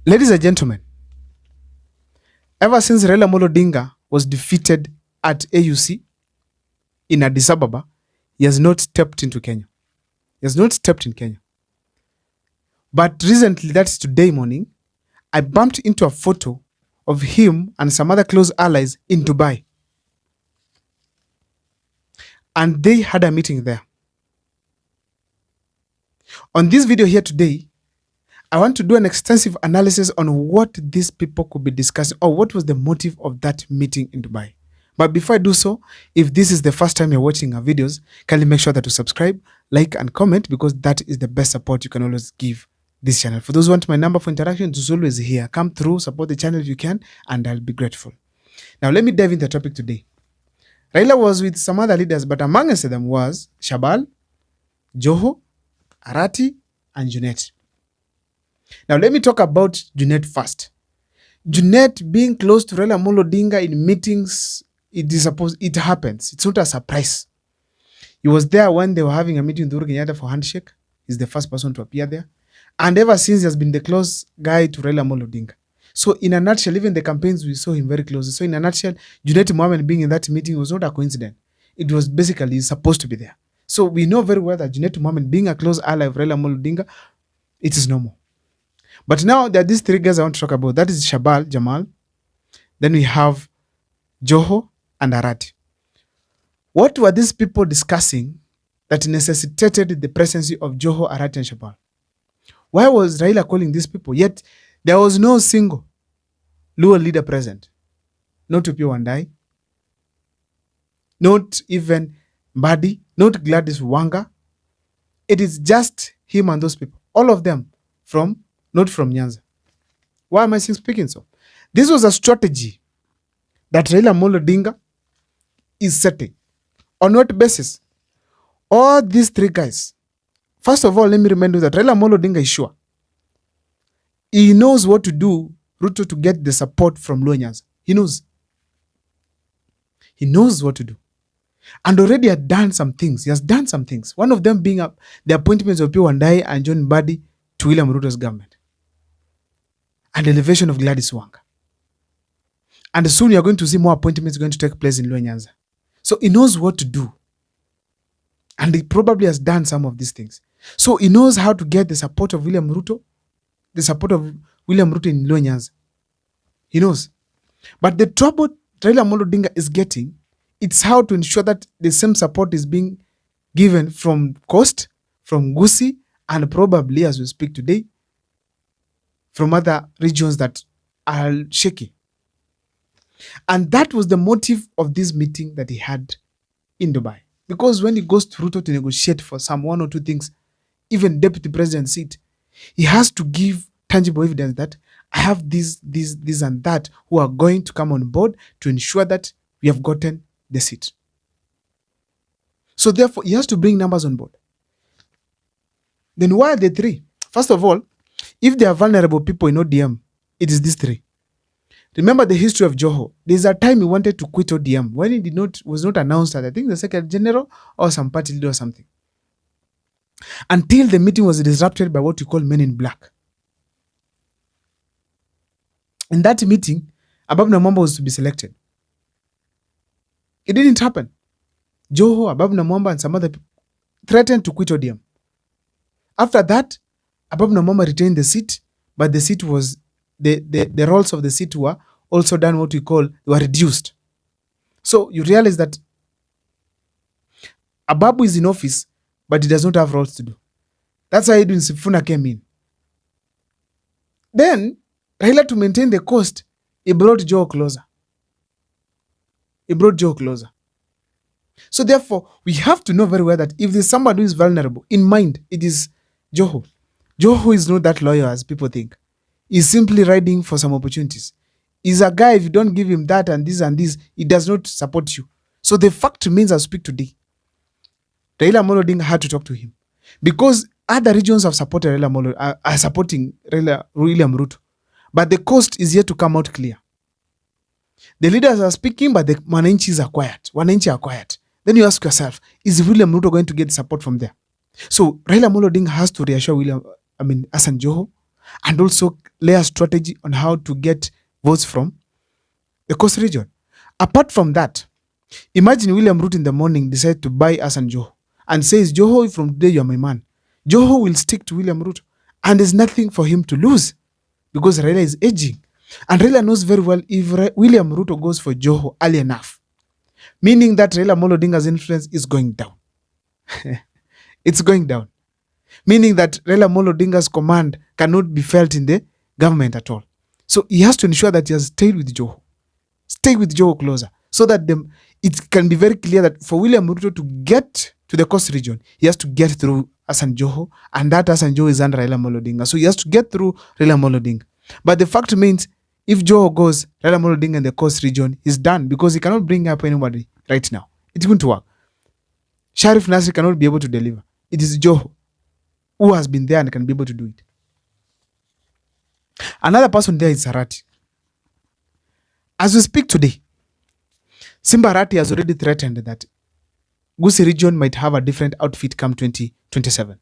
Ladies and gentlemen, ever since Raila Amolo Odinga was defeated at AUC in Addis Ababa, he has not stepped into Kenya. He has not stepped in Kenya. But recently, that's today morning, I bumped into a photo of him and some other close allies in Dubai. And they had a meeting there. On this video here today, I want to do an extensive analysis on what these people could be discussing or what was the motive of that meeting in Dubai. But before I do so, if this is the first time you're watching our videos, kindly make sure that you subscribe, like, and comment, because that is the best support you can always give this channel. For those who want my number for interaction, it's always here. Come through, support the channel if you can, and I'll be grateful. Now, let me dive into the topic today. Raila was with some other leaders, but amongst them was Shabal, Joho, Arati, and Junet. Now, let me talk about Junet first. Junet being close to Raila Amolo Odinga in meetings, it happens. It's not a surprise. He was there when they were having a meeting with Uhuru Kenyatta for handshake. He's the first person to appear there. And ever since, he has been the close guy to Raila Amolo Odinga. So in a nutshell, even the campaigns, we saw him very closely. So in a nutshell, Junet Mohamed being in that meeting was not a coincidence. It was basically supposed to be there. So we know very well that Junet Mohamed being a close ally of Raila Amolo Odinga, it is normal. But now there are these three guys I want to talk about. That is Shabal, Jamal. Then we have Joho and Arati. What were these people discussing that necessitated the presence of Joho, Arati, and Shabal? Why was Raila calling these people? Yet there was no single Luo leader present. Not Opiyo Wandayi, not even Mbadi, not Gladys Wanga. It is just him and those people. All of them not from Nyanza. Why am I speaking so? This was a strategy that Raila Amolo Odinga is setting. On what basis? All these three guys. First of all, let me remind you that Raila Amolo Odinga is sure. He knows what to do, Ruto, to get the support from Luo Nyanza. He knows. He knows what to do. And already had done some things. He has done some things. One of them being the appointments of Opiyo Wandayi and John Mbadi to William Ruto's government. And the elevation of Gladys Wanga. And soon you're going to see more appointments going to take place in Luo Nyanza. So he knows what to do. And he probably has done some of these things. So he knows how to get the support of William Ruto, in Luo Nyanza. He knows. But the trouble Raila Amolo Odinga is getting, it's how to ensure that the same support is being given from Coast, from Gusii, and probably, as we speak today, from other regions that are shaky. And that was the motive of this meeting that he had in Dubai. Because when he goes to Ruto to negotiate for some one or two things, even deputy president seat, he has to give tangible evidence that I have this, and that who are going to come on board to ensure that we have gotten the seat. So therefore, he has to bring numbers on board. Then why are the three? First of all, if they are vulnerable people in ODM, it is these three. Remember the history of Joho. There's a time he wanted to quit ODM when he was not announced as, I think, the Secretary General or some party leader or something. Until the meeting was disrupted by what we call Men in Black. In that meeting, Ababna Mwamba was to be selected. It didn't happen. Joho, Ababna Mwamba, and some other people threatened to quit ODM. After that, Ababna Mwamba retained the seat, but the seat was, the roles of the seat were also done what we call, were reduced. So you realize that Ababu is in office, but he does not have roles to do. That's why Edwin Sifuna came in. Then, Raila, to maintain the cost, he brought Joho closer. So therefore, we have to know very well that if there's somebody who is vulnerable, in mind, it is Joho. Joho is not that loyal as people think. He's simply riding for some opportunities. He's a guy, if you don't give him that and this, he does not support you. So the fact remains, I speak today, Raila Amolo Odinga had to talk to him. Because other regions have supported Raila Amolo, are supporting William Ruto. But the cost is yet to come out clear. The leaders are speaking, but the wananchi are quiet. Then you ask yourself, is William Ruto going to get support from there? So Raila Amolo Odinga has to reassure Hassan Joho and also lay a strategy on how to get votes from the coast region. Apart from that, imagine William Ruto in the morning decide to buy Hassan Joho and says, Joho, from today you are my man. Joho will stick to William Ruto and there's nothing for him to lose because Raila is aging. And Raila knows very well if William Ruto goes for Joho early enough, meaning that Raila Amolo Odinga's influence is going down. It's going down. Meaning that Raila Amolo Odinga's command cannot be felt in the government at all. So he has to ensure that he has stayed with Joho. Stay with Joho closer so that it can be very clear that for William Ruto to get to the coast region, he has to get through Hassan Joho, and that Hassan Joho is under Raila Amolo Odinga. So he has to get through Raila Amolo Odinga. But the fact remains, if Joho goes, Raila Amolo Odinga in the coast region is done because he cannot bring up anybody right now. It's going to work. Sharif Nasri cannot be able to deliver. It is Joho who has been there and can be able to do it. Another person there is Arati. As we speak today, Simba Arati has already threatened that Gusii region might have a different outfit come 2027.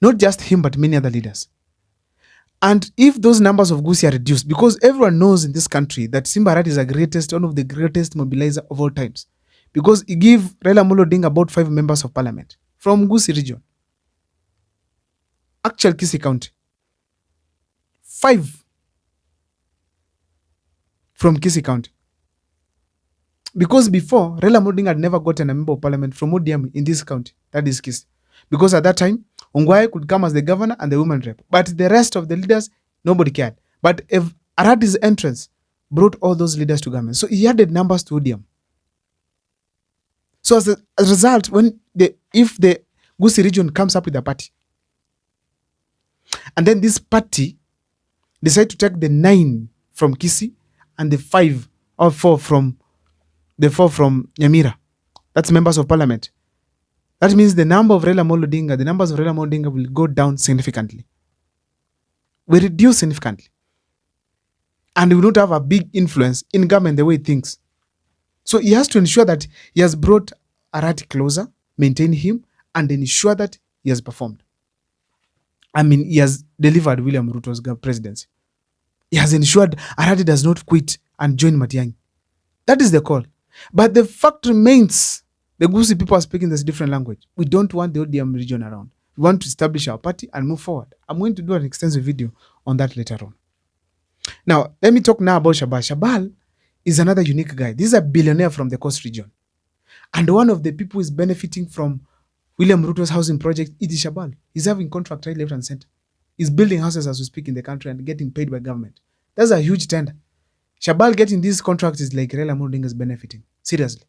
Not just him, but many other leaders. And if those numbers of Gusii are reduced, because everyone knows in this country that Simba Arati is one of the greatest mobilizer of all times, because he gave Raila Amolo Odinga about 5 members of parliament from Gusii region. Actual Kisii County. 5 from Kisii County. Because before, Raila Amolo Odinga had never gotten a member of parliament from ODM in this county, that is Kisii. Because at that time, Ongwae could come as the governor and the women rep. But the rest of the leaders, nobody cared. But if Arati's entrance brought all those leaders to government. So he added numbers to ODM. So as a result, if the Gusii region comes up with a party, and then this party decide to take the 9 from Kisii and the 5 or 4 from Nyamira, that's members of parliament. That means the numbers of Raila Amolo Odinga will go down significantly. Will reduce significantly. And he will not have a big influence in government the way he thinks. So he has to ensure that he has brought Arati closer, maintain him, and ensure that he has performed. I mean, he has delivered William Ruto's presidency. He has ensured Arati does not quit and join Matiang'i. That is the call. But the fact remains, the Gusii people are speaking this different language. We don't want the ODM region around. We want to establish our party and move forward. I'm going to do an extensive video on that later on. Now, let me talk now about Shabal. Shabal is another unique guy. This is a billionaire from the coast region. And one of the people who is benefiting from William Ruto's housing project, it is Shabal. He's having contract right, left and center. He's building houses as we speak in the country and getting paid by government. That's a huge tender. Shabal getting these contracts is like Raila Amolo Odinga is benefiting. Seriously.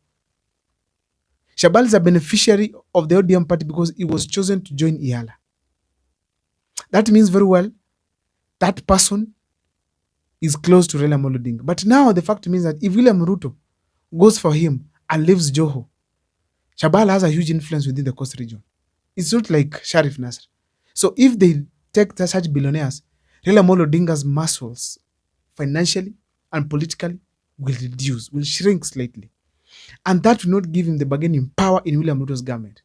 Shabal is a beneficiary of the ODM party because he was chosen to join IALA. That means very well that person is close to Raila Amolo Odinga. But now the fact means that if William Ruto goes for him and leaves Joho, Shabal has a huge influence within the coast region. It's not like Sharif Nasr. So if they take such billionaires, Raila Amolo Odinga's muscles financially and politically will reduce, will shrink slightly. And that will not give him the bargaining power in William Ruto's government.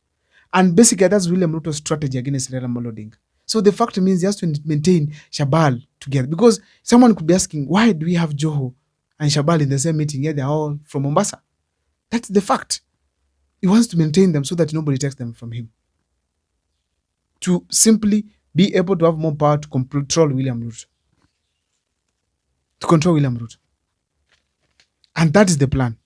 And basically, that's William Ruto's strategy against Raila Amolo Odinga. So the fact means he has to maintain Shabal together. Because someone could be asking, why do we have Joho and Shabal in the same meeting? Yet they're all from Mombasa. That's the fact. He wants to maintain them so that nobody takes them from him. To simply be able to have more power to control William Ruto. To control William Ruto. And that is the plan.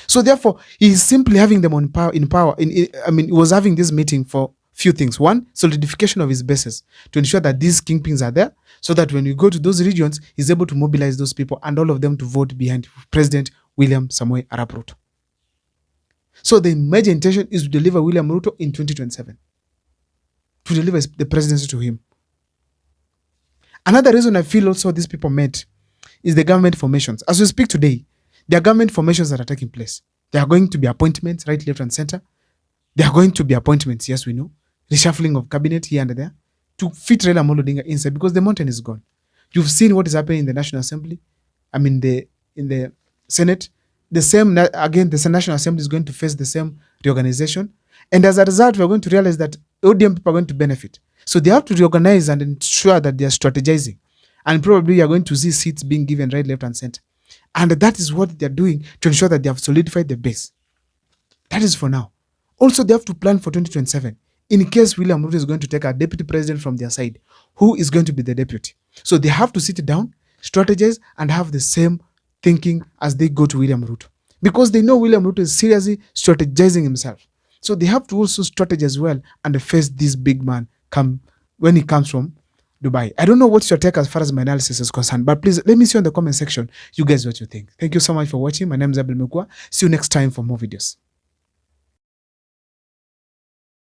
So therefore, he is simply having them on power. He was having this meeting for few things. One, solidification of his bases to ensure that these kingpins are there, so that when we go to those regions, he's able to mobilize those people and all of them to vote behind President William Samoei Arap Ruto. So the major intention is to deliver William Ruto in 2027. To deliver the presidency to him. Another reason I feel also these people met is the government formations. As we speak today, there are government formations that are taking place. There are going to be appointments, right, left, and center. There are going to be appointments, yes, we know. Reshuffling of cabinet here and there to fit Raila Amolo Odinga inside because the mountain is gone. You've seen what is happening in the National Assembly. In the Senate. The National Assembly is going to face the same reorganization. And as a result, we're going to realize that ODM people are going to benefit. So they have to reorganize and ensure that they are strategizing. And probably you are going to see seats being given right, left, and center. And that is what they're doing to ensure that they have solidified the base. That is for now. Also, they have to plan for 2027. In case William Ruto is going to take a deputy president from their side, who is going to be the deputy? So they have to sit down, strategize, and have the same thinking as they go to William Ruto. Because they know William Ruto is seriously strategizing himself. So they have to also strategize well and face this big man when he comes from Dubai. I don't know what's your take as far as my analysis is concerned, but please let me see in the comment section, you guys, what you think. Thank you so much for watching. My name is Abel Mekua. See you next time for more videos.